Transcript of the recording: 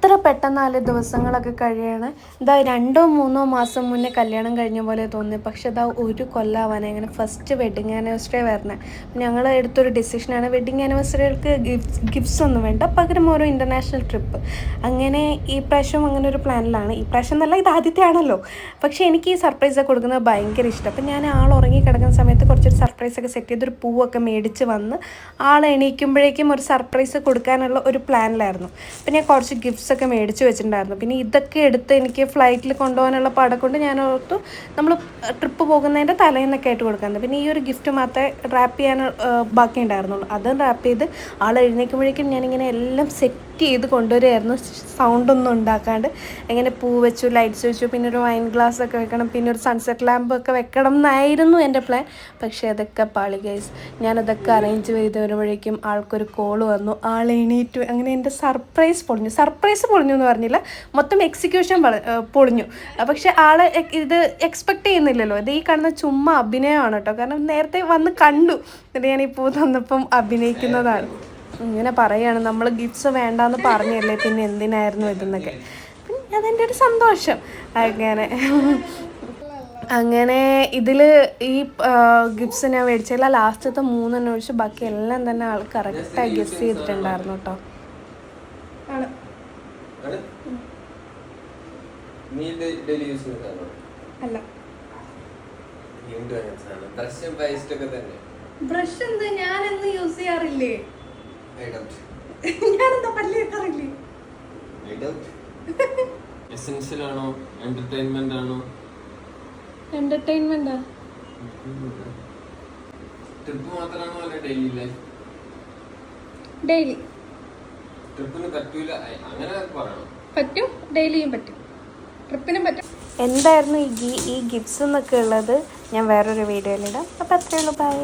എത്ര പെട്ടെന്നാല് ദിവസങ്ങളൊക്കെ കഴിയാണ്. ഇതാ 2-3 മാസം മുന്നേ കല്യാണം കഴിഞ്ഞ പോലെ തോന്നി. പക്ഷെ ഇതാ 1 കൊല്ലമാവാനായി. അങ്ങനെ ഫസ്റ്റ് വെഡിങ് ആനിവേഴ്സറി വരണേ. ഞങ്ങൾ എടുത്തൊരു ഡിസിഷനാണ്, വെഡിങ് ആനിവേഴ്സറികൾക്ക് ഗിഫ്റ്റ്സ് ഒന്നും വേണ്ട, പകരം ഓരോ ഇൻ്റർനാഷണൽ ട്രിപ്പ്. അങ്ങനെ ഈ പ്രാവശ്യം അങ്ങനെ ഒരു പ്ലാനിലാണ്. ഈ പ്രാവശ്യം എന്നല്ല, ഇത് ആദ്യത്തെ ആണല്ലോ. പക്ഷേ എനിക്ക് ഈ സർപ്രൈസൊക്കെ കൊടുക്കുന്നത് ഭയങ്കര ഇഷ്ടം. അപ്പം ഞാൻ ആൾ ഉറങ്ങി കിടക്കുന്ന സമയത്ത് കുറച്ചൊരു സർപ്രൈസൊക്കെ സെറ്റ് ചെയ്തൊരു പൂവൊക്കെ മേടിച്ച് വന്ന് ആൾ എണീക്കുമ്പോഴേക്കും ഒരു സർപ്രൈസ് കൊടുക്കാനുള്ള ഒരു പ്ലാനിലായിരുന്നു. അപ്പം ഞാൻ കുറച്ച് ഗിഫ്റ്റ്സ് ഒക്കെ മേടിച്ച് വെച്ചിട്ടുണ്ടായിരുന്നു. പിന്നെ ഇതൊക്കെ എടുത്ത് എനിക്ക് ഫ്ലൈറ്റിൽ കൊണ്ടുപോകാനുള്ള പടം കൊണ്ട് ഞാൻ ഓർത്തു നമ്മൾ ട്രിപ്പ് പോകുന്നതിൻ്റെ തലേന്നൊക്കെ ആയിട്ട് കൊടുക്കുന്നത്. പിന്നെ ഈ ഒരു ഗിഫ്റ്റ് മാത്രമേ റാപ്പ് ചെയ്യാൻ ബാക്കി ഉണ്ടായിരുന്നുള്ളൂ. അതും റാപ്പ് ചെയ്ത് ആൾ എഴുന്നേൽക്കുമ്പോഴേക്കും ഞാനിങ്ങനെ എല്ലാം സെറ്റ് ചെയ്ത് കൊണ്ടുവരികയായിരുന്നു, സൗണ്ടൊന്നും ഉണ്ടാക്കാണ്ട്. എങ്ങനെ പൂ വെച്ചു, ലൈറ്റ്സ് വെച്ചു, പിന്നെ ഒരു വൈൻ ഗ്ലാസ് ഒക്കെ വെക്കണം, പിന്നെ ഒരു സൺസെറ്റ് ലാമ്പ് ഒക്കെ വെക്കണം എന്നായിരുന്നു എൻ്റെ പ്ലാൻ. പക്ഷേ അതൊക്കെ പാളി ഗൈസ്. ഞാനതൊക്കെ അറേഞ്ച് ചെയ്ത് വരുമ്പോഴേക്കും ആൾക്കൊരു കോള് വന്നു, ആൾ എണീറ്റു. അങ്ങനെ എൻ്റെ സർപ്രൈസ് പൊളിഞ്ഞു എന്ന് പറഞ്ഞില്ല, മൊത്തം എക്സിക്യൂഷൻ പൊളിഞ്ഞു. പക്ഷെ ആൾ ഇത് എക്സ്പെക്റ്റ് ചെയ്യുന്നില്ലല്ലോ. ഇത് ഈ കാണുന്ന ചുമ്മാ അഭിനയമാണ് കേട്ടോ. കാരണം നേരത്തെ വന്ന് കണ്ടു, എന്നിട്ട് ഞാൻ ഈ പൂ തന്നപ്പം അഭിനയിക്കുന്നതാണ്. ഇങ്ങനെ പറയുകയാണ്, നമ്മൾ ഗിഫ്റ്റ്സ് വേണ്ടാന്ന് പറഞ്ഞല്ലേ, പിന്നെ എന്തിനായിരുന്നു ഇതെന്നൊക്കെ. പിന്നെ അതെൻ്റെ ഒരു സന്തോഷം. അങ്ങനെ ഇതിൽ ഈ ഗിഫ്റ്റ്സ് ഞാൻ മേടിച്ചില്ല. ലാസ്റ്റത്തെ 3 ഒഴിച്ച് ബാക്കി എല്ലാം തന്നെ ആൾ കറക്റ്റായി ഗെസ് ചെയ്തിട്ടുണ്ടായിരുന്നു കേട്ടോ. അല്ല, ബ്രഷ് എന്ത് ഞാനെന്ന് യൂസ് ചെയ്യാറില്ലേ? ഞാനെന്താ പല്ല് കേൾക്കാറില്ലേ? എസെൻഷ്യൽ ആണോ എന്റർടൈൻമെന്റ് ആണോ? എന്റർടൈൻമെന്റാ. ട്രിപ്പ് മാത്രമാണോ അല്ല ഡെയിലി ലൈഫ്? ഡെയിലി. ട്രിപ്പിന് പറ്റൂല അങ്ങനെ പറയണം. പറ്റും, ഡെയിലിയും പറ്റും, ട്രിപ്പിനും പറ്റും. എന്തായിരുന്നു ഈ ഗിഫ്റ്റ്സ് എന്നൊക്കെ ഉള്ളത് ഞാൻ വേറൊരു വീഡിയോയിലിടാം. അപ്പോൾ അത്രയേ ഉള്ളൂ. ബൈ.